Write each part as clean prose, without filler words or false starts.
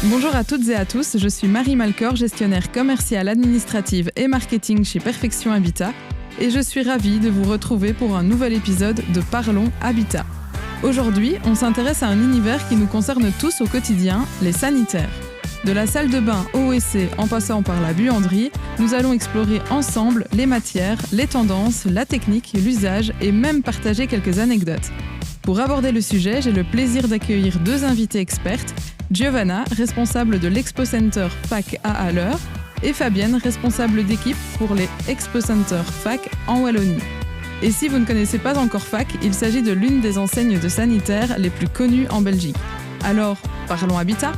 Bonjour à toutes et à tous, je suis Marie Malcor, gestionnaire commerciale, administrative et marketing chez Perfection Habitat et je suis ravie de vous retrouver pour un nouvel épisode de Parlons Habitat. Aujourd'hui, on s'intéresse à un univers qui nous concerne tous au quotidien, les sanitaires. De la salle de bain au WC en passant par la buanderie, nous allons explorer ensemble les matières, les tendances, la technique, l'usage et même partager quelques anecdotes. Pour aborder le sujet, j'ai le plaisir d'accueillir deux invités expertes, Giovanna, responsable de l'Expo Center FAC à Haller, et Fabienne, responsable d'équipe pour les Expo Center FAC en Wallonie. Et si vous ne connaissez pas encore FAC, il s'agit de l'une des enseignes de sanitaires les plus connues en Belgique. Alors, parlons habitat.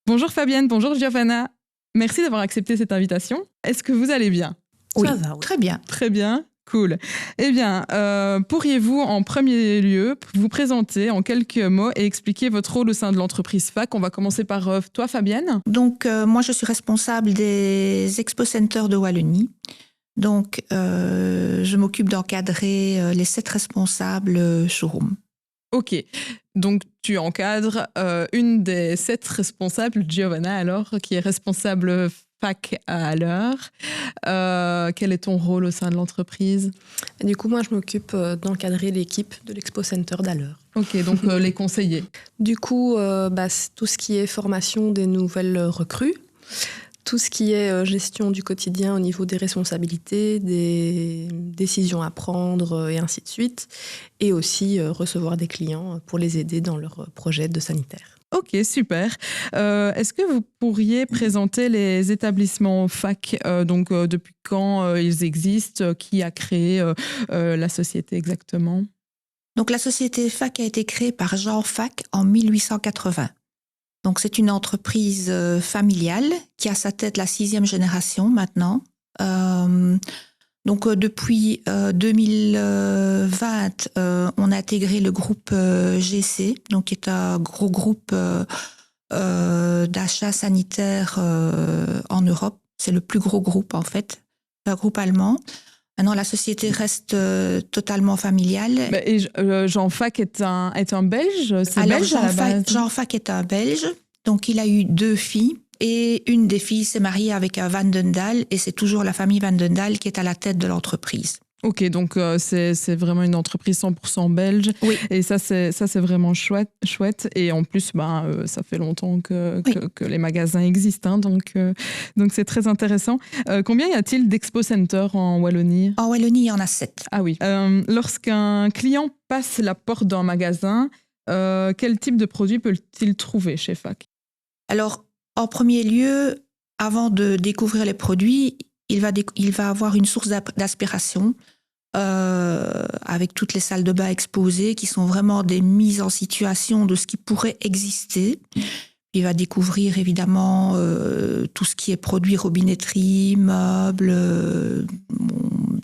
Bonjour Fabienne, bonjour Giovanna. Merci d'avoir accepté cette invitation. Est-ce que vous allez bien ? Oui, ça va, oui. Très bien. Très bien, cool. Eh bien, pourriez-vous en premier lieu vous présenter en quelques mots et expliquer votre rôle au sein de l'entreprise FAC ? On va commencer par toi Fabienne. Donc, moi je suis responsable des Expo Centers de Wallonie. Donc, je m'occupe d'encadrer les 7 responsables showroom. Ok, donc tu encadres une des 7 responsables, Giovanna alors, qui est responsable FAC à Haller. Quel est ton rôle au sein de l'entreprise ? Du coup, moi je m'occupe d'encadrer l'équipe de l'Expo Center d'Haller. Ok, donc les conseillers. Du coup, c'est tout ce qui est formation des nouvelles recrues, tout ce qui est gestion du quotidien au niveau des responsabilités, des décisions à prendre et ainsi de suite. Et aussi recevoir des clients pour les aider dans leur projet de sanitaire. Ok, super. Est-ce que vous pourriez présenter les établissements FAC, depuis quand ils existent, qui a créé la société exactement ? Donc la société FAC a été créée par Jean FAC en 1880. Donc, c'est une entreprise familiale qui a à sa tête la 6e génération maintenant. Depuis 2020, on a intégré le groupe GC, donc qui est un gros groupe d'achat sanitaire en Europe. C'est le plus gros groupe, en fait, un groupe allemand. Maintenant, la société reste totalement familiale. Et Jean FAC est un Belge ? C'est Alors, belge à la base ? Jean FAC est un Belge. Donc, il a eu 2 filles. Et une des filles s'est mariée avec un Van den Dael. Et c'est toujours la famille Van den Dael qui est à la tête de l'entreprise. Ok, donc c'est vraiment une entreprise 100% belge. Oui. Et ça, c'est vraiment chouette. Et en plus, ça fait longtemps que les magasins existent. Hein, donc c'est très intéressant. Combien y a-t-il d'Expo Center en Wallonie ? En Wallonie, il y en a 7. Ah oui. Lorsqu'un client passe la porte d'un magasin, quel type de produit peut-il trouver chez FAC ? Alors, en premier lieu, avant de découvrir les produits, il va avoir une source d'aspiration avec toutes les salles de bain exposées qui sont vraiment des mises en situation de ce qui pourrait exister. Il va découvrir évidemment tout ce qui est produits robinetterie, meubles,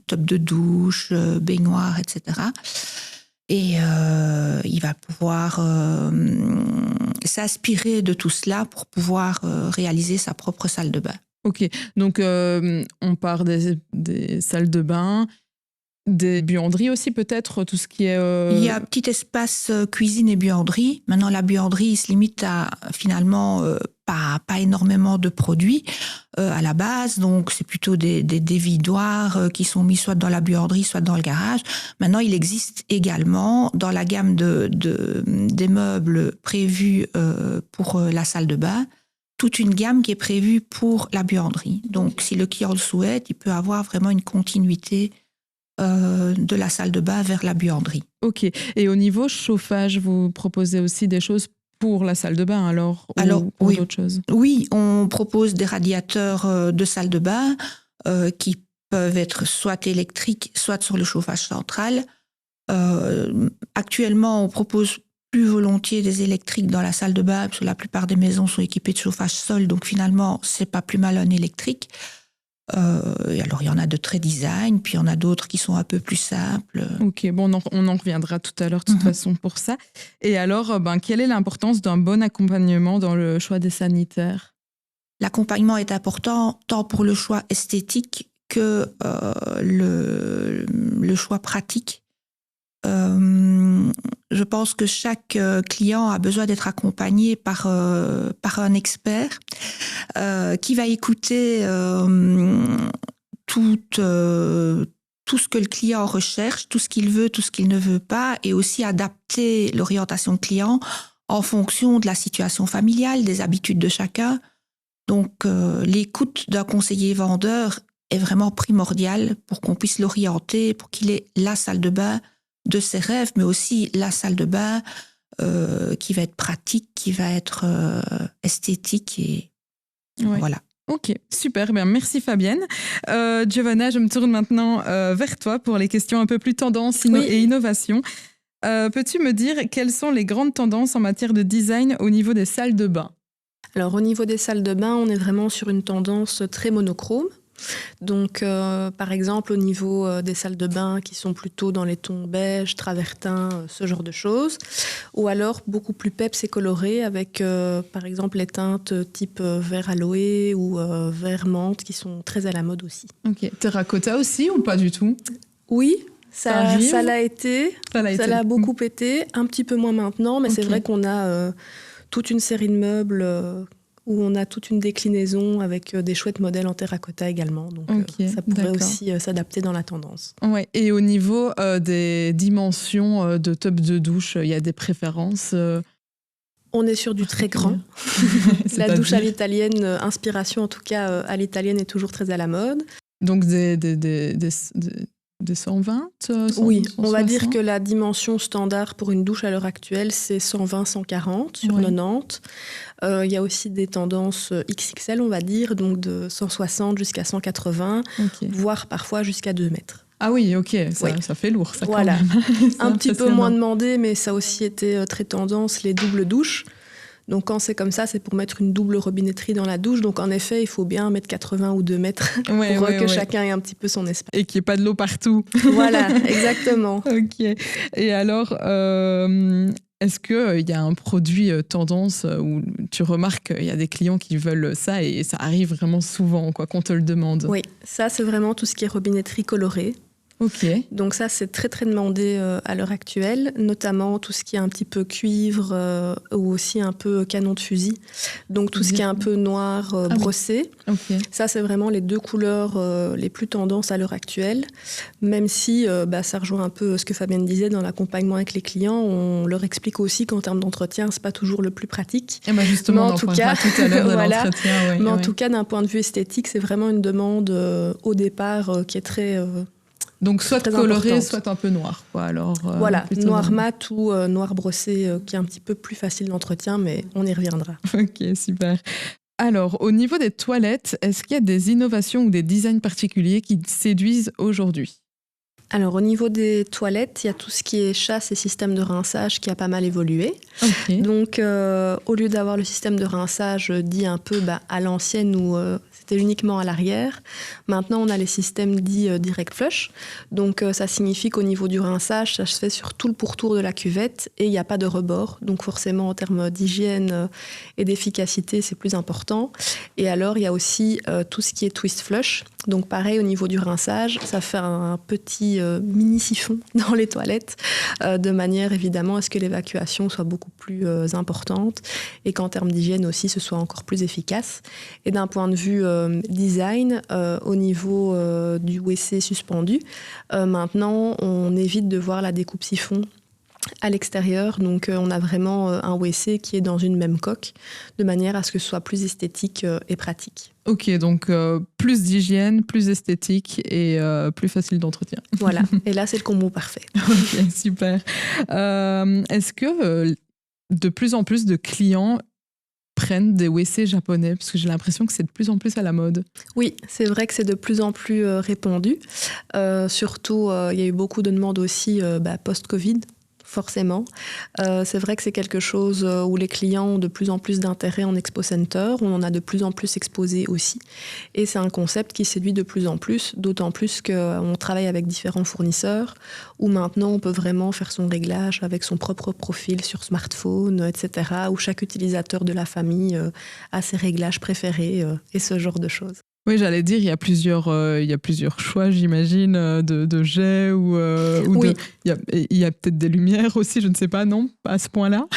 tub de douche, baignoire, etc. Et il va pouvoir s'inspirer de tout cela pour pouvoir réaliser sa propre salle de bain. Ok, donc on part des salles de bain, des buanderies aussi peut-être, tout ce qui est... Il y a un petit espace cuisine et buanderie. Maintenant, la buanderie se limite à finalement pas énormément de produits à la base. Donc, c'est plutôt des dévidoirs qui sont mis soit dans la buanderie, soit dans le garage. Maintenant, il existe également dans la gamme des meubles prévus pour la salle de bain, toute une gamme qui est prévue pour la buanderie. Donc, si le client le souhaite, il peut avoir vraiment une continuité de la salle de bain vers la buanderie. Ok. Et au niveau chauffage, vous proposez aussi des choses pour la salle de bain alors ou oui, d'autres choses ? Oui, on propose des radiateurs de salle de bain qui peuvent être soit électriques, soit sur le chauffage central. Actuellement, on propose plus volontiers des électriques dans la salle de bain parce que la plupart des maisons sont équipées de chauffage sol, donc finalement, c'est pas plus mal un électrique. Alors, il y en a de très design, puis il y en a d'autres qui sont un peu plus simples. Ok, bon, on en reviendra tout à l'heure de toute façon pour ça. Et alors, quelle est l'importance d'un bon accompagnement dans le choix des sanitaires ? L'accompagnement est important tant pour le choix esthétique que le choix pratique. Je pense que chaque client a besoin d'être accompagné par un expert qui va écouter tout ce que le client recherche, tout ce qu'il veut, tout ce qu'il ne veut pas, et aussi adapter l'orientation client en fonction de la situation familiale, des habitudes de chacun. Donc, l'écoute d'un conseiller vendeur est vraiment primordiale pour qu'on puisse l'orienter, pour qu'il ait la salle de bain de ses rêves, mais aussi la salle de bain qui va être pratique, qui va être esthétique. Et voilà. Ok, super, bien, merci Fabienne. Giovanna, je me tourne maintenant vers toi pour les questions un peu plus tendance et innovation. Peux-tu me dire quelles sont les grandes tendances en matière de design au niveau des salles de bain ? Alors au niveau des salles de bain, on est vraiment sur une tendance très monochrome. Donc par exemple au niveau des salles de bain qui sont plutôt dans les tons beige, travertin, ce genre de choses, ou alors beaucoup plus peps et coloré avec par exemple les teintes type vert aloe ou vert menthe qui sont très à la mode aussi. Ok, terracotta aussi ou pas du tout ? Oui, ça l'a été, ça l'a beaucoup été, un petit peu moins maintenant, mais c'est vrai qu'on a toute une série de meubles où on a toute une déclinaison avec des chouettes modèles en terracotta également. Donc ça pourrait aussi s'adapter dans la tendance. Ouais. Et au niveau des dimensions de tub de douche, il y a des préférences On est sur du très grand. La douche à l'italienne, inspiration en tout cas à l'italienne est toujours très à la mode. Donc des 120 Oui, 160. on va dire que la dimension standard pour une douche à l'heure actuelle, c'est 120-140 sur 90. Il y a aussi des tendances XXL, on va dire, donc de 160 jusqu'à 180, voire parfois jusqu'à 2 mètres. Ah oui, ok, ça fait lourd. Ça voilà, quand même. Un petit peu moins demandé, mais ça a aussi été très tendance, les doubles douches. Donc quand c'est comme ça, c'est pour mettre une double robinetterie dans la douche. Donc en effet, il faut bien 1m80 ou 2 mètres pour que chacun ait un petit peu son espace. Et qu'il n'y ait pas de l'eau partout. Voilà, exactement. Ok. Et alors, est-ce qu'il y a un produit tendance où tu remarques qu'il y a des clients qui veulent ça et ça arrive vraiment souvent, qu'on te le demande ? Oui, ça c'est vraiment tout ce qui est robinetterie colorée. Ok. Donc ça, c'est très très demandé à l'heure actuelle, notamment tout ce qui est un petit peu cuivre ou aussi un peu canon de fusil. Donc tout ce qui est un peu noir brossé. Okay. Ça, c'est vraiment les 2 couleurs les plus tendances à l'heure actuelle. Même si ça rejoint un peu ce que Fabienne disait dans l'accompagnement avec les clients, on leur explique aussi qu'en termes d'entretien, c'est pas toujours le plus pratique. Et justement, mais en tout cas, tout à l'heure de l'entretien. Mais en tout cas, d'un point de vue esthétique, c'est vraiment une demande au départ qui est très donc soit très coloré, importante. Soit un peu noir. Alors, voilà, noir mat ou noir brossé qui est un petit peu plus facile d'entretien, mais on y reviendra. Ok, super. Alors, au niveau des toilettes, est-ce qu'il y a des innovations ou des designs particuliers qui séduisent aujourd'hui ? Alors, au niveau des toilettes, il y a tout ce qui est chasse et système de rinçage qui a pas mal évolué. Okay. Donc, au lieu d'avoir le système de rinçage dit un peu à l'ancienne où c'était uniquement à l'arrière, maintenant on a les systèmes dits direct flush. Donc, ça signifie qu'au niveau du rinçage, ça se fait sur tout le pourtour de la cuvette et il n'y a pas de rebord. Donc, forcément, en termes d'hygiène et d'efficacité, c'est plus important. Et alors, il y a aussi tout ce qui est twist flush. Donc, pareil, au niveau du rinçage, ça fait un petit mini siphon dans les toilettes, de manière évidemment à ce que l'évacuation soit beaucoup plus importante et qu'en termes d'hygiène aussi, ce soit encore plus efficace. Et d'un point de vue design, au niveau du WC suspendu, maintenant, on évite de voir la découpe siphon à l'extérieur. Donc, on a vraiment un WC qui est dans une même coque, de manière à ce que ce soit plus esthétique et pratique. Ok, donc plus d'hygiène, plus esthétique et plus facile d'entretien. Voilà, et là, c'est le combo parfait. Ok, super. Est-ce que de plus en plus de clients prennent des WC japonais ? Parce que j'ai l'impression que c'est de plus en plus à la mode. Oui, c'est vrai que c'est de plus en plus répandu. Surtout, il y a eu beaucoup de demandes aussi post-Covid. Forcément. C'est vrai que c'est quelque chose où les clients ont de plus en plus d'intérêt en Expo Center. On en a de plus en plus exposé aussi. Et c'est un concept qui séduit de plus en plus, d'autant plus qu'on travaille avec différents fournisseurs, où maintenant on peut vraiment faire son réglage avec son propre profil sur smartphone, etc., où chaque utilisateur de la famille a ses réglages préférés et ce genre de choses. Oui, j'allais dire, il y a plusieurs choix, j'imagine, de jets ou Oui. il y a peut-être des lumières aussi, je ne sais pas, non, pas à ce point-là.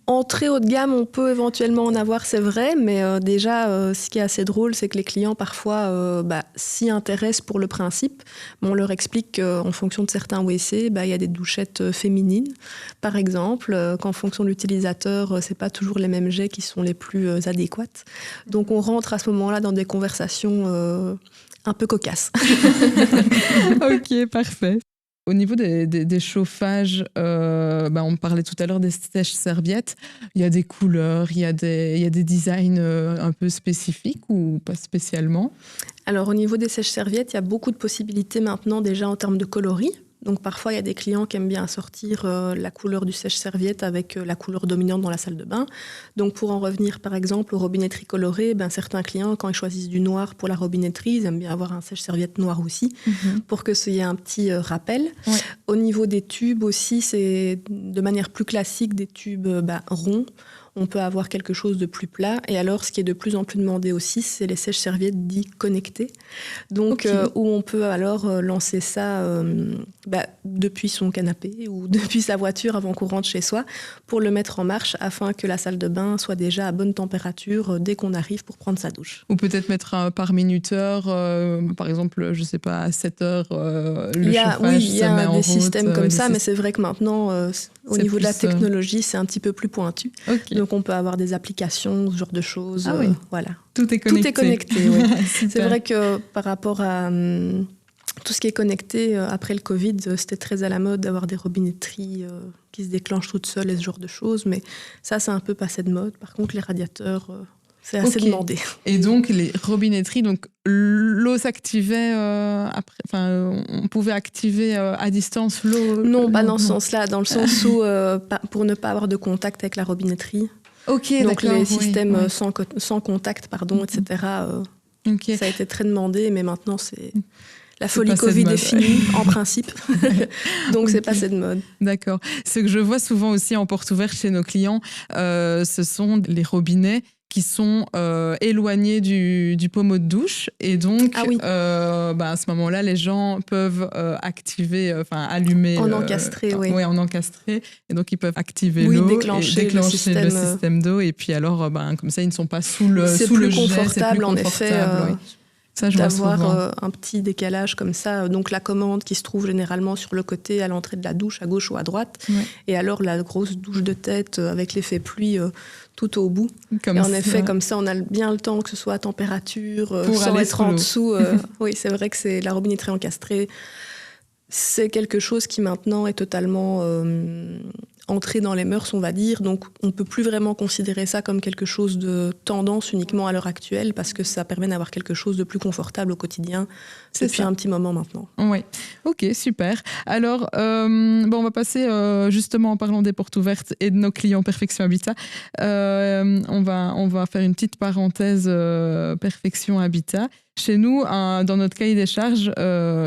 En très haut de gamme, on peut éventuellement en avoir, c'est vrai, mais déjà, ce qui est assez drôle, c'est que les clients, parfois, s'y intéressent pour le principe. On leur explique qu'en fonction de certains WC, il y a des douchettes féminines, par exemple, qu'en fonction de l'utilisateur, c'est pas toujours les mêmes jets qui sont les plus adéquates. Donc, on rentre à ce moment-là dans des conversations un peu cocasses. Ok, parfait. Au niveau des chauffages, on parlait tout à l'heure des sèches-serviettes. Il y a des couleurs, il y a des designs un peu spécifiques ou pas spécialement? Alors, au niveau des sèches-serviettes, il y a beaucoup de possibilités maintenant déjà en termes de coloris. Donc, parfois, il y a des clients qui aiment bien assortir la couleur du sèche-serviette avec la couleur dominante dans la salle de bain. Donc, pour en revenir, par exemple, aux robinetteries colorées, certains clients, quand ils choisissent du noir pour la robinetterie, ils aiment bien avoir un sèche-serviette noir aussi, pour que qu'il y ait un petit rappel. Ouais. Au niveau des tubes aussi, c'est de manière plus classique des tubes ronds. On peut avoir quelque chose de plus plat. Et alors, ce qui est de plus en plus demandé aussi, c'est les sèches-serviettes dits connectées. Donc, où on peut alors lancer ça depuis son canapé ou depuis sa voiture avant qu'on rentre chez soi pour le mettre en marche afin que la salle de bain soit déjà à bonne température dès qu'on arrive pour prendre sa douche. Ou peut-être mettre par minuteur, par exemple, je ne sais pas, à 7 heures, le chauffage oui, il y a des systèmes comme ça, mais c'est vrai que maintenant, au niveau de la technologie, c'est un petit peu plus pointu. Okay. Donc, on peut avoir des applications, ce genre de choses. Ah oui. Voilà. Tout est connecté. Tout est connecté, oui. C'est vrai que par rapport à tout ce qui est connecté, après le Covid, c'était très à la mode d'avoir des robinetteries qui se déclenchent toutes seules et ce genre de choses. Mais ça, c'est un peu passé de mode. Par contre, les radiateurs... c'est assez demandé. Et donc, les robinetteries, donc l'eau s'activait après. Enfin, on pouvait activer à distance l'eau. Non, pas dans ce sens-là. Dans le sens où, pour ne pas avoir de contact avec la robinetterie. Ok, donc les systèmes sans contact, etc. Ça a été très demandé, mais maintenant c'est. La folie Covid est finie, en principe. Donc, c'est passé de mode. D'accord. Ce que je vois souvent aussi en porte ouverte chez nos clients, ce sont les robinets qui sont éloignés du pommeau de douche. Et donc, à ce moment-là, les gens peuvent allumer... En encastré, oui. Oui, en encastré. Et donc, ils peuvent activer l'eau déclencher le système d'eau. Et puis alors, comme ça, ils ne sont pas sous le jet. C'est plus confortable, en effet. Ça, d'avoir un petit décalage comme ça. Donc la commande qui se trouve généralement sur le côté à l'entrée de la douche, à gauche ou à droite. Ouais. Et alors la grosse douche de tête avec l'effet pluie tout au bout. Comme ça, on a bien le temps que ce soit à température, sans être en dessous. Oui, c'est vrai que la robinetterie encastrée. C'est quelque chose qui maintenant est totalement entré dans les mœurs, on va dire. Donc, on ne peut plus vraiment considérer ça comme quelque chose de tendance uniquement à l'heure actuelle parce que ça permet d'avoir quelque chose de plus confortable au quotidien depuis un petit moment maintenant. Oui, ok, super. Alors, on va passer justement en parlant des portes ouvertes et de nos clients Perfection Habitat. On va faire une petite parenthèse Perfection Habitat. Chez nous, dans notre cahier des charges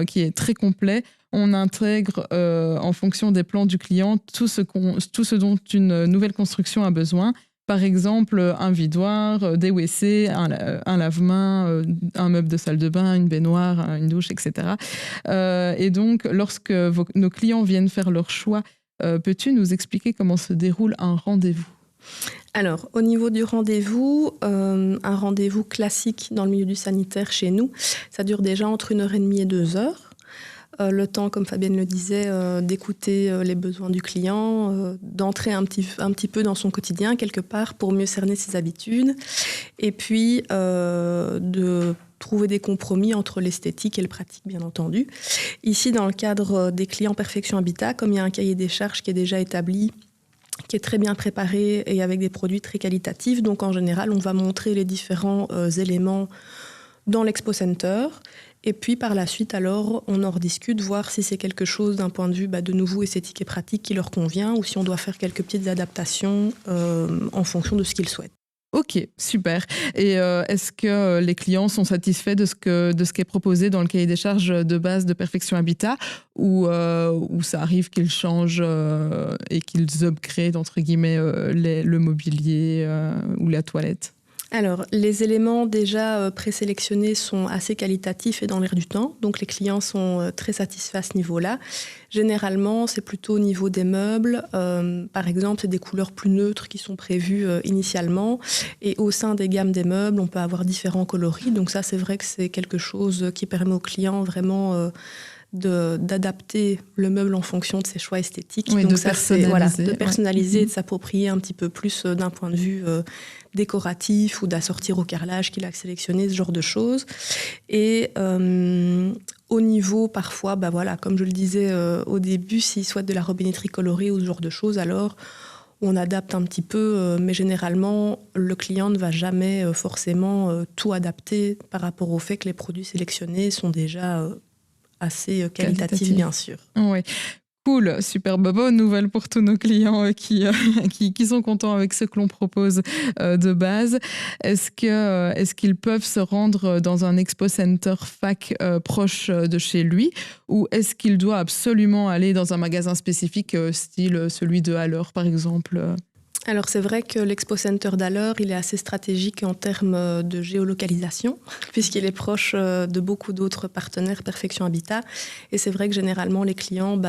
qui est très complet, on intègre en fonction des plans du client tout ce dont une nouvelle construction a besoin. Par exemple, un vidoir, des WC, un lave-main, un meuble de salle de bain, une baignoire, une douche, etc. Et donc, lorsque nos clients viennent faire leur choix, peux-tu nous expliquer comment se déroule un rendez-vous ? Alors, au niveau du rendez-vous, un rendez-vous classique dans le milieu du sanitaire chez nous, ça dure déjà entre 1h30 et 2 heures. Le temps, comme Fabienne le disait, d'écouter les besoins du client, d'entrer un petit peu dans son quotidien quelque part pour mieux cerner ses habitudes et puis de trouver des compromis entre l'esthétique et le pratique, bien entendu. Ici, dans le cadre des clients Perfection Habitat, comme il y a un cahier des charges qui est déjà établi, qui est très bien préparé et avec des produits très qualitatifs, donc en général, on va montrer les différents éléments dans l'Expo Center. Et puis, par la suite, alors, on en rediscute, voir si c'est quelque chose d'un point de vue de nouveau esthétique et pratique qui leur convient ou si on doit faire quelques petites adaptations en fonction de ce qu'ils souhaitent. Ok, super. Et est-ce que les clients sont satisfaits de ce qui est proposé dans le cahier des charges de base de Perfection Habitat ou ça arrive qu'ils changent et qu'ils upgradent, entre guillemets, le mobilier ou la toilette ? Alors, les éléments déjà présélectionnés sont assez qualitatifs et dans l'air du temps. Donc, les clients sont très satisfaits à ce niveau-là. Généralement, c'est plutôt au niveau des meubles. Par exemple, c'est des couleurs plus neutres qui sont prévues initialement. Et au sein des gammes des meubles, on peut avoir différents coloris. Donc ça, c'est vrai que c'est quelque chose qui permet aux clients vraiment d'adapter le meuble en fonction de ses choix esthétiques. Oui, donc de ça, personnaliser. de personnaliser, de s'approprier un petit peu plus d'un point de vue décoratif ou d'assortir au carrelage qu'il a sélectionné, ce genre de choses. Et au niveau, parfois, comme je le disais au début, s'il souhaite de la robinetterie colorée ou ce genre de choses, alors on adapte un petit peu, mais généralement, le client ne va jamais forcément tout adapter par rapport au fait que les produits sélectionnés sont déjà assez qualitatifs, bien sûr. Oui. Cool, super, bonne nouvelle pour tous nos clients qui sont contents avec ce que l'on propose de base. Est-ce qu'ils peuvent se rendre dans un Expo Center Fac proche de chez lui, ou est-ce qu'il doit absolument aller dans un magasin spécifique, style celui de Haller par exemple? Alors c'est vrai que l'Expo Center d'Haller, il est assez stratégique en termes de géolocalisation, puisqu'il est proche de beaucoup d'autres partenaires Perfection Habitat. Et c'est vrai que généralement les clients,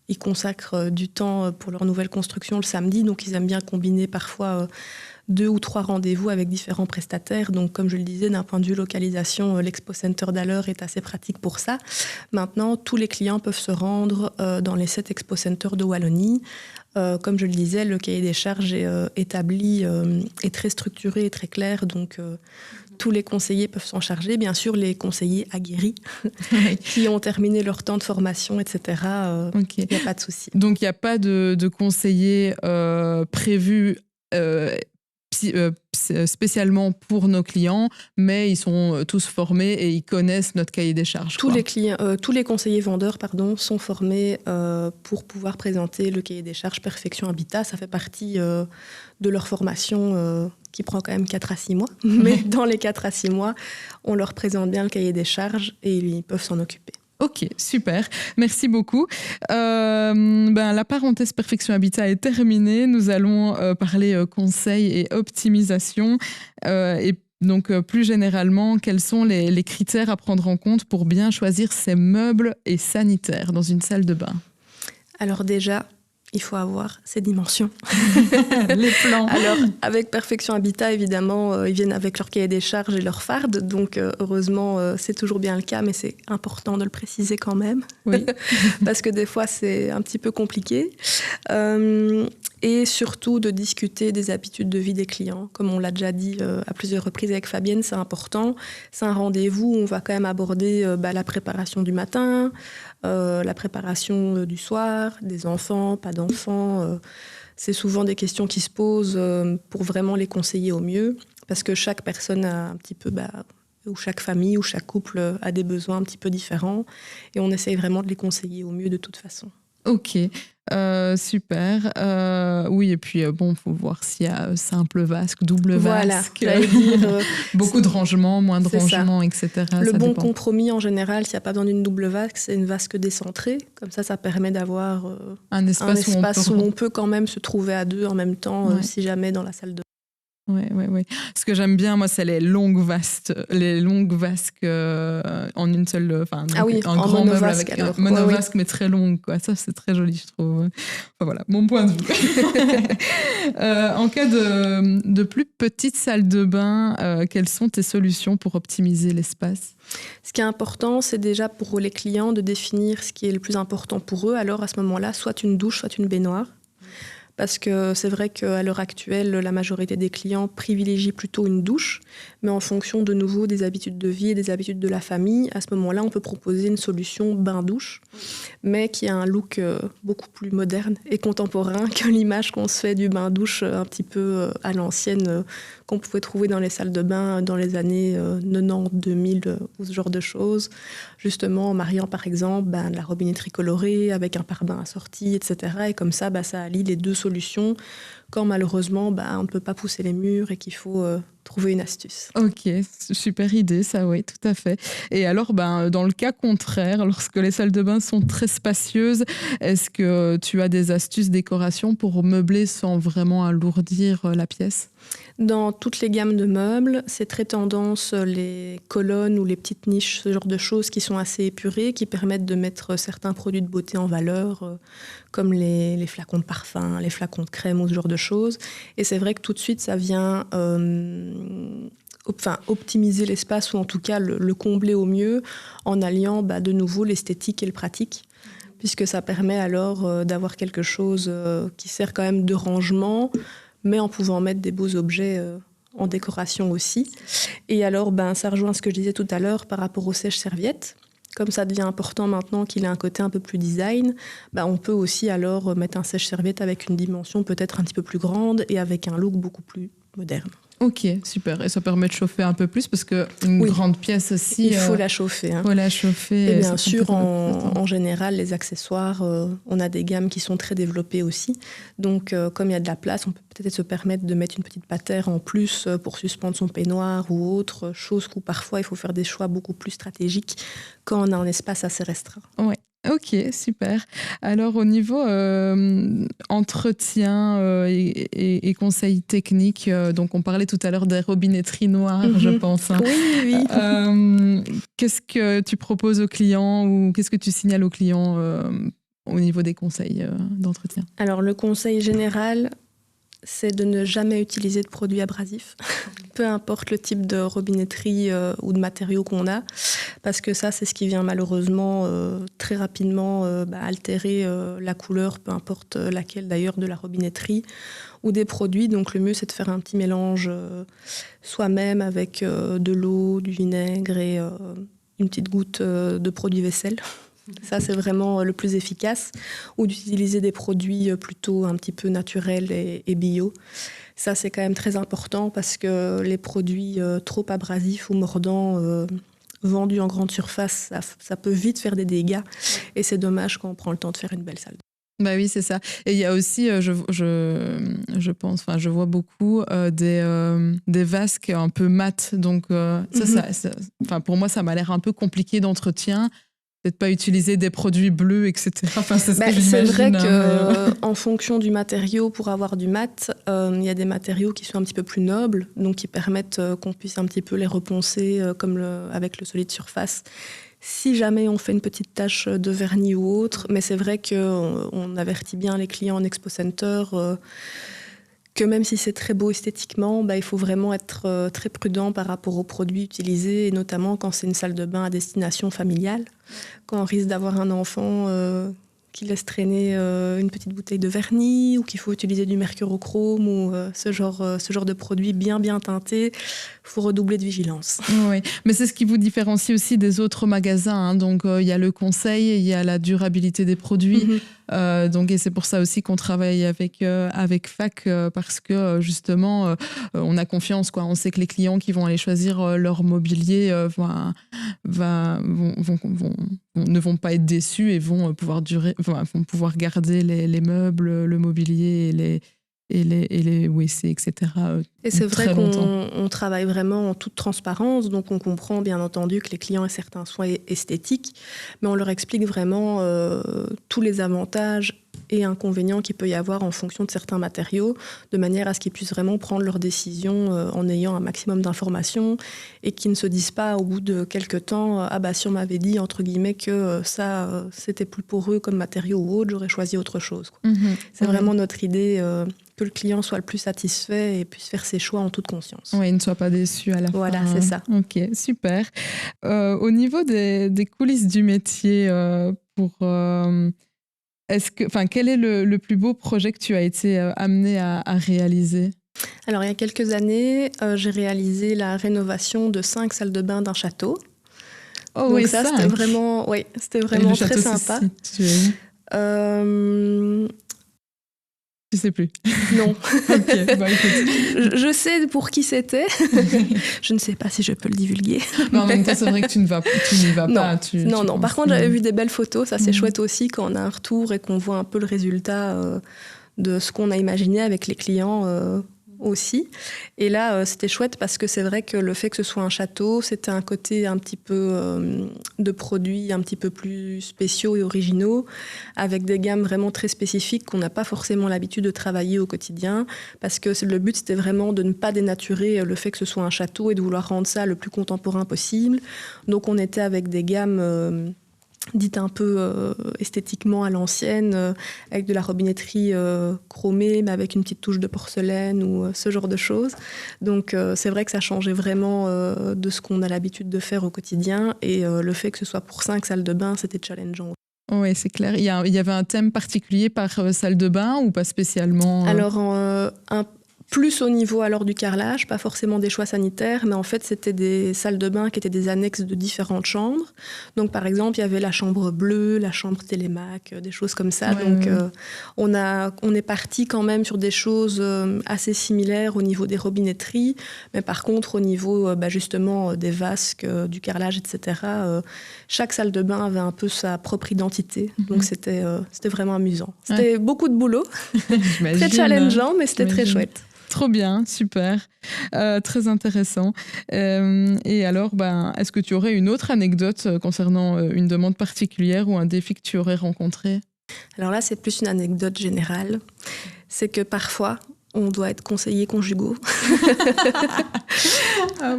ils consacrent du temps pour leur nouvelle construction le samedi, donc ils aiment bien combiner parfois 2 ou 3 rendez-vous avec différents prestataires. Donc, comme je le disais, d'un point de vue localisation, l'Expo Center d'Haller est assez pratique pour ça. Maintenant, tous les clients peuvent se rendre dans les 7 Expo Centers de Wallonie. Comme je le disais, le cahier des charges est établi, est très structuré et très clair. Donc, tous les conseillers peuvent s'en charger. Bien sûr, les conseillers aguerris qui ont terminé leur temps de formation, etc. Il n'y a pas de souci. Donc, il n'y a pas de conseillers prévus spécialement pour nos clients, mais ils sont tous formés et ils connaissent notre cahier des charges. Tous les conseillers vendeurs sont formés pour pouvoir présenter le cahier des charges Perfection Habitat. Ça fait partie de leur formation qui prend quand même 4 à 6 mois. Mais dans les 4 à 6 mois, on leur présente bien le cahier des charges et ils peuvent s'en occuper. Ok, super. Merci beaucoup. La parenthèse Perfection Habitat est terminée. Nous allons parler conseils et optimisation. Et donc, plus généralement, quels sont les critères à prendre en compte pour bien choisir ses meubles et sanitaires dans une salle de bain? Alors déjà, il faut avoir ces dimensions. Les plans. Alors, avec Perfection Habitat, évidemment, ils viennent avec leur cahier des charges et leur farde. Donc, heureusement, c'est toujours bien le cas, mais c'est important de le préciser quand même. Oui. Parce que des fois, c'est un petit peu compliqué. Et surtout, de discuter des habitudes de vie des clients. Comme on l'a déjà dit à plusieurs reprises avec Fabienne, c'est important. C'est un rendez-vous où on va quand même aborder la préparation du matin, la préparation du soir, des enfants, pas d'enfants. C'est souvent des questions qui se posent pour vraiment les conseiller au mieux, parce que chaque personne a un petit peu, ou chaque famille ou chaque couple a des besoins un petit peu différents, et on essaye vraiment de les conseiller au mieux de toute façon. Ok, super. Oui, et puis faut voir s'il y a simple vasque, double vasque, dire, beaucoup de rangements, moins de rangements, etc. Le bon compromis en général, s'il n'y a pas besoin d'une double vasque, c'est une vasque décentrée. Comme ça permet d'avoir un espace où on peut quand même se trouver à deux en même temps, si jamais dans la salle de. Oui. Ce que j'aime bien, moi, c'est les longues vasques en une seule, un grand meuble avec un monovasque, mais très long, quoi. Ça, c'est très joli, je trouve. Voilà, mon point de vue. En cas de plus petite salle de bain, quelles sont tes solutions pour optimiser l'espace? Ce qui est important, c'est déjà pour les clients de définir ce qui est le plus important pour eux. Alors, à ce moment-là, soit une douche, soit une baignoire. Parce que c'est vrai qu'à l'heure actuelle, la majorité des clients privilégient plutôt une douche, mais en fonction de nouveau des habitudes de vie et des habitudes de la famille, à ce moment-là, on peut proposer une solution bain-douche, mais qui a un look beaucoup plus moderne et contemporain que l'image qu'on se fait du bain-douche un petit peu à l'ancienne, qu'on pouvait trouver dans les salles de bain dans les années 90, 2000 ou ce genre de choses, justement en mariant par exemple de la robinetterie colorée avec un pare-bain assorti, etc. Et comme ça allie les deux solutions quand malheureusement on ne peut pas pousser les murs et qu'il faut trouver une astuce. Ok, super idée, ça, oui, tout à fait. Et alors, dans le cas contraire, lorsque les salles de bain sont très spacieuses, est-ce que tu as des astuces décoration pour meubler sans vraiment alourdir la pièce ? Dans toutes les gammes de meubles, c'est très tendance les colonnes ou les petites niches, ce genre de choses qui sont assez épurées, qui permettent de mettre certains produits de beauté en valeur, comme les flacons de parfum, les flacons de crème ou ce genre de choses. Et c'est vrai que tout de suite, ça vient optimiser l'espace ou en tout cas le combler au mieux en alliant de nouveau l'esthétique et le pratique, puisque ça permet alors d'avoir quelque chose qui sert quand même de rangement, mais en pouvant mettre des beaux objets en décoration aussi. Et alors, ça rejoint ce que je disais tout à l'heure par rapport aux sèches-serviettes. Comme ça devient important maintenant qu'il ait un côté un peu plus design, on peut aussi alors mettre un sèche-serviette avec une dimension peut-être un petit peu plus grande et avec un look beaucoup plus moderne. Ok, super. Et ça permet de chauffer un peu plus parce qu'une grande pièce aussi... Il faut la chauffer. Il faut la chauffer. Et bien sûr, en général, les accessoires, on a des gammes qui sont très développées aussi. Donc, comme il y a de la place, on peut peut-être se permettre de mettre une petite patère en plus pour suspendre son peignoir ou autre chose où parfois il faut faire des choix beaucoup plus stratégiques quand on a un espace assez restreint. Oui. Ok, super. Alors au niveau entretien et conseils techniques, donc on parlait tout à l'heure des robinetteries noires, je pense. Hein. Oui. Qu'est-ce que tu proposes aux clients ou qu'est-ce que tu signales aux clients au niveau des conseils d'entretien ? Alors le conseil général, c'est de ne jamais utiliser de produits abrasifs, peu importe le type de robinetterie ou de matériaux qu'on a, parce que ça, c'est ce qui vient malheureusement très rapidement altérer la couleur, peu importe laquelle d'ailleurs, de la robinetterie ou des produits. Donc le mieux, c'est de faire un petit mélange soi-même avec de l'eau, du vinaigre et une petite goutte de produit vaisselle. Ça, c'est vraiment le plus efficace. Ou d'utiliser des produits plutôt un petit peu naturels et bio. Ça, c'est quand même très important parce que les produits trop abrasifs ou mordants vendus en grande surface, ça peut vite faire des dégâts. Et c'est dommage quand on prend le temps de faire une belle salle. Bah oui, c'est ça. Et il y a aussi, je pense, je vois beaucoup des vasques un peu mat. Donc, pour moi, ça m'a l'air un peu compliqué d'entretien. Peut-être pas utiliser des produits bleus, etc. C'est ce que j'imagine. C'est vrai qu'en fonction du matériau, pour avoir du mat, il y a des matériaux qui sont un petit peu plus nobles, donc qui permettent qu'on puisse un petit peu les reponcer avec le solide surface. Si jamais on fait une petite tache de vernis ou autre, mais c'est vrai qu'on avertit bien les clients en Expo Center que même si c'est très beau esthétiquement, il faut vraiment être très prudent par rapport aux produits utilisés, et notamment quand c'est une salle de bain à destination familiale, quand on risque d'avoir un enfant qui laisse traîner une petite bouteille de vernis ou qu'il faut utiliser du mercurochrome ou ce genre de produit bien teinté, il faut redoubler de vigilance. Oui, mais c'est ce qui vous différencie aussi des autres magasins. Hein. Donc, il y a le conseil, il y a la durabilité des produits. Et c'est pour ça aussi qu'on travaille avec FAC parce que justement, on a confiance. On sait que les clients qui vont aller choisir leur mobilier ne vont pas être déçus et vont pouvoir garder les meubles, le mobilier et les WC, etc. Et c'est vrai qu'on travaille vraiment en toute transparence, donc on comprend bien entendu que les clients aient certains soins esthétiques, mais on leur explique vraiment tous les avantages et inconvénients qu'il peut y avoir en fonction de certains matériaux, de manière à ce qu'ils puissent vraiment prendre leurs décisions en ayant un maximum d'informations et qu'ils ne se disent pas au bout de quelques temps si on m'avait dit entre guillemets que ça c'était plus poreux comme matériau ou autre, j'aurais choisi autre chose. C'est vraiment notre idée que le client soit le plus satisfait et puisse faire ses choix en toute conscience. Oui, il ne soit pas déçu à la fin. Voilà, c'est ça. Ok, super. Au niveau des coulisses du métier, quel est le plus beau projet que tu as été amené à réaliser ? Alors, il y a quelques années, j'ai réalisé la rénovation de 5 salles de bain d'un château. Oh. Donc oui, ça, c'était vraiment très sympa. Je sais plus. Non. Ok, écoute. Je sais pour qui c'était. Je ne sais pas si je peux le divulguer. Mais en même temps, c'est vrai que tu n'y vas pas. Non. Par contre, j'avais vu des belles photos. Ça, c'est chouette aussi quand on a un retour et qu'on voit un peu le résultat de ce qu'on a imaginé avec les clients aussi. Et là, c'était chouette parce que c'est vrai que le fait que ce soit un château, c'était un côté un petit peu de produits un petit peu plus spéciaux et originaux, avec des gammes vraiment très spécifiques qu'on n'a pas forcément l'habitude de travailler au quotidien, parce que le but, c'était vraiment de ne pas dénaturer le fait que ce soit un château et de vouloir rendre ça le plus contemporain possible. Donc on était avec des gammes dites un peu esthétiquement à l'ancienne, avec de la robinetterie chromée, mais avec une petite touche de porcelaine ou ce genre de choses. Donc c'est vrai que ça changeait vraiment de ce qu'on a l'habitude de faire au quotidien, et le fait que ce soit pour 5 salles de bain, c'était challengeant. Oui, c'est clair. Il y avait un thème particulier par salle de bain ou pas spécialement Alors, plus au niveau alors du carrelage, pas forcément des choix sanitaires, mais en fait, c'était des salles de bain qui étaient des annexes de différentes chambres. Donc, par exemple, il y avait la chambre bleue, la chambre télémac, des choses comme ça. Donc, on est parti quand même sur des choses assez similaires au niveau des robinetteries, mais par contre, au niveau justement des vasques, du carrelage, etc., chaque salle de bain avait un peu sa propre identité. Donc, c'était vraiment amusant. C'était beaucoup de boulot, très challengeant, mais c'était très chouette. Trop bien, super, très intéressant. Et alors, est-ce que tu aurais une autre anecdote concernant une demande particulière ou un défi que tu aurais rencontré ? Alors là, c'est plus une anecdote générale. C'est que parfois, on doit être conseillers conjugaux.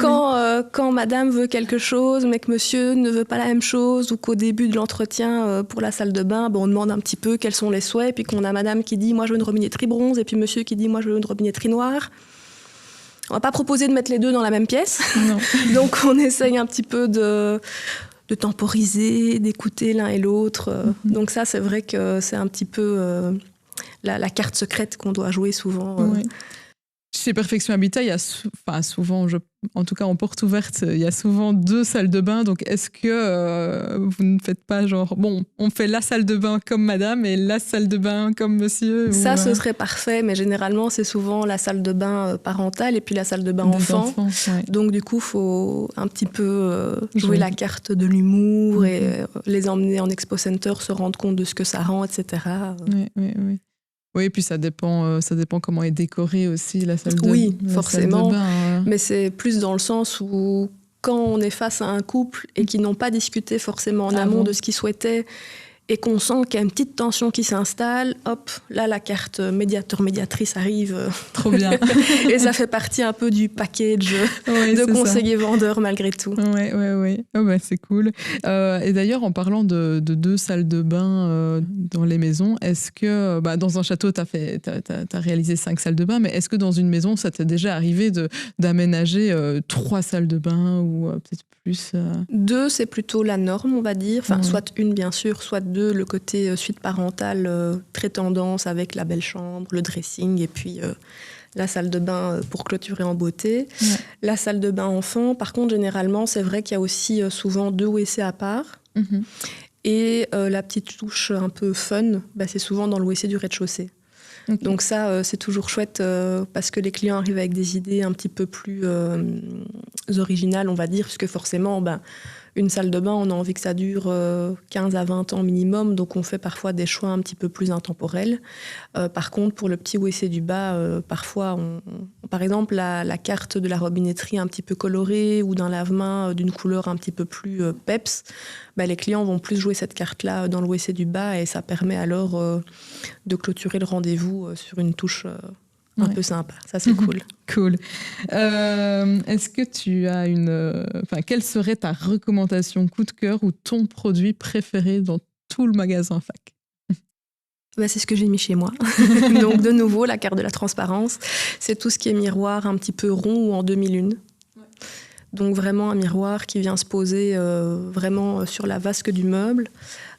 Quand madame veut quelque chose, mais que monsieur ne veut pas la même chose, ou qu'au début de l'entretien pour la salle de bain, on demande un petit peu quels sont les souhaits, et puis qu'on a madame qui dit « moi je veux une robinetterie bronze », et puis monsieur qui dit « moi je veux une robinetterie noire ». On va pas proposer de mettre les deux dans la même pièce. Non. Donc on essaye un petit peu de temporiser, d'écouter l'un et l'autre. Donc ça, c'est vrai que c'est un petit peu la carte secrète qu'on doit jouer souvent. Oui. Chez Perfection Habitat, il y a souvent, en tout cas en porte ouverte, il y a souvent 2 salles de bain. Donc, est-ce que vous ne faites pas genre, on fait la salle de bain comme madame et la salle de bain comme monsieur Ça, ce serait parfait, mais généralement, c'est souvent la salle de bain parentale et puis la salle de bain enfant. Ouais. Donc, du coup, il faut un petit peu jouer la carte de l'humour et les emmener en expo center, se rendre compte de ce que ça rend, etc. Oui. Oui, et puis ça dépend comment est décorée aussi la salle de bain. Oui, forcément, mais c'est plus dans le sens où quand on est face à un couple et qui n'ont pas discuté forcément en amont de ce qu'ils souhaitaient, et qu'on sent qu'il y a une petite tension qui s'installe, hop, là, la carte médiateur-médiatrice arrive. Trop bien. Et ça fait partie un peu du package de conseiller-vendeur malgré tout. Oui. Oh, c'est cool. Et d'ailleurs, en parlant de 2 salles de bain dans les maisons, est-ce que, dans un château, t'as réalisé 5 salles de bain, mais est-ce que dans une maison, ça t'est déjà arrivé d'aménager 3 salles de bain ou peut-être plus 2, c'est plutôt la norme, on va dire. Enfin, soit une, bien sûr, soit 2, le côté suite parentale très tendance avec la belle chambre, le dressing et puis la salle de bain pour clôturer en beauté. Ouais. La salle de bain enfant, par contre, généralement, c'est vrai qu'il y a aussi souvent 2 WC à part. Et la petite touche un peu fun, c'est souvent dans le WC du rez-de-chaussée. Okay. Donc ça, c'est toujours chouette parce que les clients arrivent avec des idées un petit peu plus originales, on va dire, puisque forcément, une salle de bain, on a envie que ça dure 15 à 20 ans minimum, donc on fait parfois des choix un petit peu plus intemporels. Par contre, pour le petit WC du bas, parfois, par exemple, la carte de la robinetterie un petit peu colorée ou d'un lave-main d'une couleur un petit peu plus peps, les clients vont plus jouer cette carte-là dans le WC du bas et ça permet alors de clôturer le rendez-vous sur une touche un peu sympa. Ça, c'est cool. Cool. Est-ce que tu as quelle serait ta recommandation coup de cœur ou ton produit préféré dans tout le magasin FAC ? C'est ce que j'ai mis chez moi. Donc, de nouveau, la carte de la transparence. C'est tout ce qui est miroir un petit peu rond ou en demi-lune. Donc, vraiment un miroir qui vient se poser vraiment sur la vasque du meuble,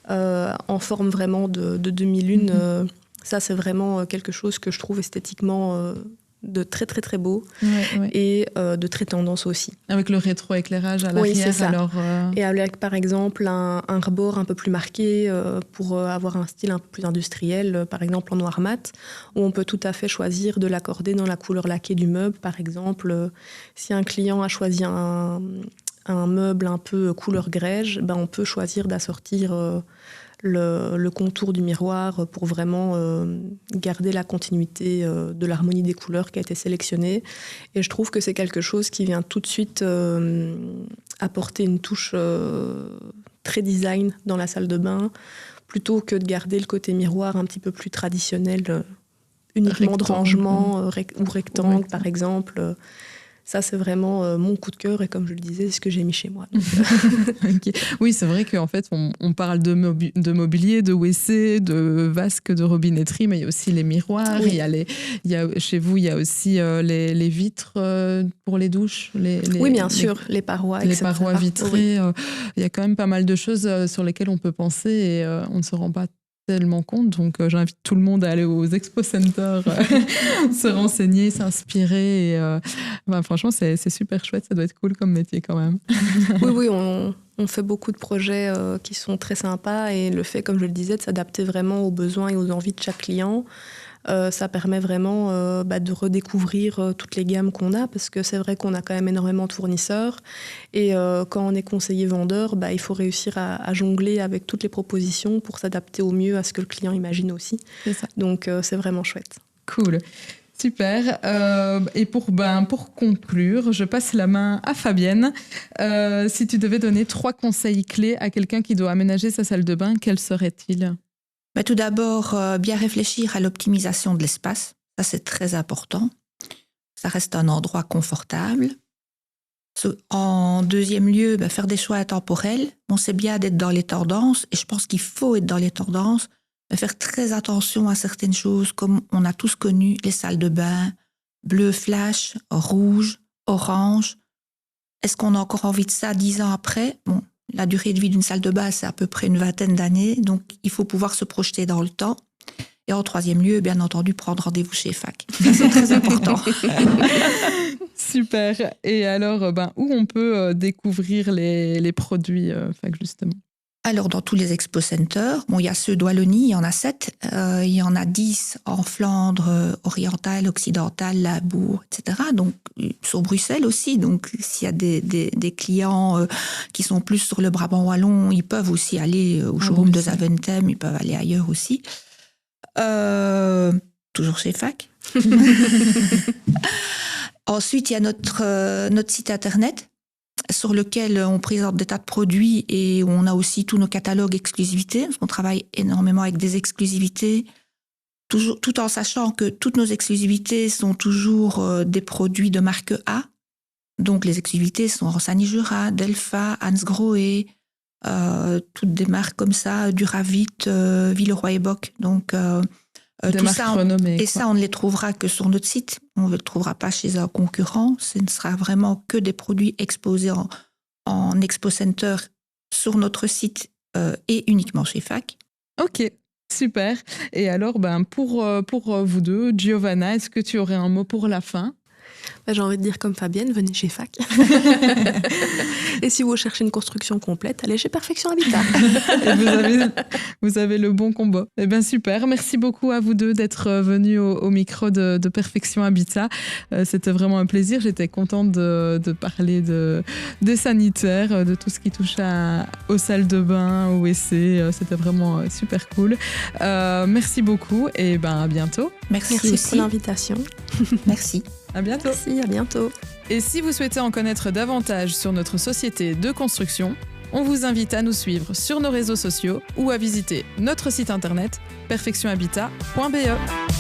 en forme vraiment de demi-lune. Ça, c'est vraiment quelque chose que je trouve esthétiquement de très, très, très beau et de très tendance aussi. Avec le rétro-éclairage à l'arrière. Oui, c'est ça. Alors, Et avec, par exemple, un rebord un peu plus marqué pour avoir un style un peu plus industriel, par exemple en noir mat, où on peut tout à fait choisir de l'accorder dans la couleur laquée du meuble. Par exemple, si un client a choisi un meuble un peu couleur grège, on peut choisir d'assortir le contour du miroir pour vraiment garder la continuité de l'harmonie des couleurs qui a été sélectionnée. Et je trouve que c'est quelque chose qui vient tout de suite apporter une touche très design dans la salle de bain, plutôt que de garder le côté miroir un petit peu plus traditionnel, uniquement de rangement ou rectangle, par exemple. Ça, c'est vraiment mon coup de cœur. Et comme je le disais, c'est ce que j'ai mis chez moi. Okay. Oui, c'est vrai qu'en fait, on parle de mobilier, de WC, de vasques, de robinetterie, mais il y a aussi les miroirs. Oui. Chez vous, il y a aussi les vitres pour les douches. Oui, bien sûr, les parois, les etc. parois vitrées. Oui. Il y a quand même pas mal de choses sur lesquelles on peut penser et on ne se rend pas tellement compte, donc j'invite tout le monde à aller aux Expo Centers, se renseigner, s'inspirer. Et, franchement, c'est super chouette, ça doit être cool comme métier quand même. Oui, on fait beaucoup de projets qui sont très sympas et le fait, comme je le disais, de s'adapter vraiment aux besoins et aux envies de chaque client, ça permet vraiment de redécouvrir toutes les gammes qu'on a, parce que c'est vrai qu'on a quand même énormément de fournisseurs et quand on est conseiller vendeur, il faut réussir à jongler avec toutes les propositions pour s'adapter au mieux à ce que le client imagine aussi. C'est ça. Donc c'est vraiment chouette. Cool. Super. Et pour conclure, je passe la main à Fabienne. Si tu devais donner 3 conseils clés à quelqu'un qui doit aménager sa salle de bain, quels seraient-ils ? Tout d'abord, bien réfléchir à l'optimisation de l'espace. Ça, c'est très important. Ça reste un endroit confortable. En deuxième lieu, faire des choix intemporels. C'est bien d'être dans les tendances, et je pense qu'il faut être dans les tendances, mais faire très attention à certaines choses, comme on a tous connu les salles de bain, bleu flash, rouge, orange. Est-ce qu'on a encore envie de ça 10 ans après ? La durée de vie d'une salle de bain, c'est à peu près une 20aine d'années, donc il faut pouvoir se projeter dans le temps. Et en troisième lieu, bien entendu, prendre rendez-vous chez FAC. Ça, c'est très important. Super. Et alors, où on peut découvrir les produits FAC, justement ? Alors, dans tous les Expo Centers, il y a ceux de Wallonie, il y en a 7. Il y en a 10 en Flandre orientale, occidentale, Labourg, etc. Donc, sur Bruxelles aussi. Donc, s'il y a des clients qui sont plus sur le Brabant wallon, ils peuvent aussi aller au showroom de Zaventem, ils peuvent aller ailleurs aussi. Toujours chez FAC. Ensuite, il y a notre site internet, sur lequel on présente des tas de produits et on a aussi tous nos catalogues exclusivités, parce qu'on travaille énormément avec des exclusivités, tout en sachant que toutes nos exclusivités sont toujours des produits de marque A. Donc les exclusivités sont Rossani Jura, Delpha, Hans Grohe, toutes des marques comme ça, Duravit, Villeroy et Boch. Donc tout ça, ça, on ne les trouvera que sur notre site. On ne le trouvera pas chez un concurrent. Ce ne sera vraiment que des produits exposés en Expo Center sur notre site et uniquement chez FAC. Ok, super. Et alors, pour vous deux, Giovanna, est-ce que tu aurais un mot pour la fin ? J'ai envie de dire comme Fabienne, venez chez FAC. Et si vous cherchez une construction complète, allez chez Perfection Habitat. Et vous avez le bon combo. Eh bien, super. Merci beaucoup à vous deux d'être venus au micro de Perfection Habitat. C'était vraiment un plaisir. J'étais contente de parler des sanitaires, de tout ce qui touche aux salles de bain, aux WC. C'était vraiment super cool. Merci beaucoup et à bientôt. Merci pour l'invitation. Merci. À bientôt. Merci, à bientôt. Et si vous souhaitez en connaître davantage sur notre société de construction, on vous invite à nous suivre sur nos réseaux sociaux ou à visiter notre site internet perfectionhabitat.be.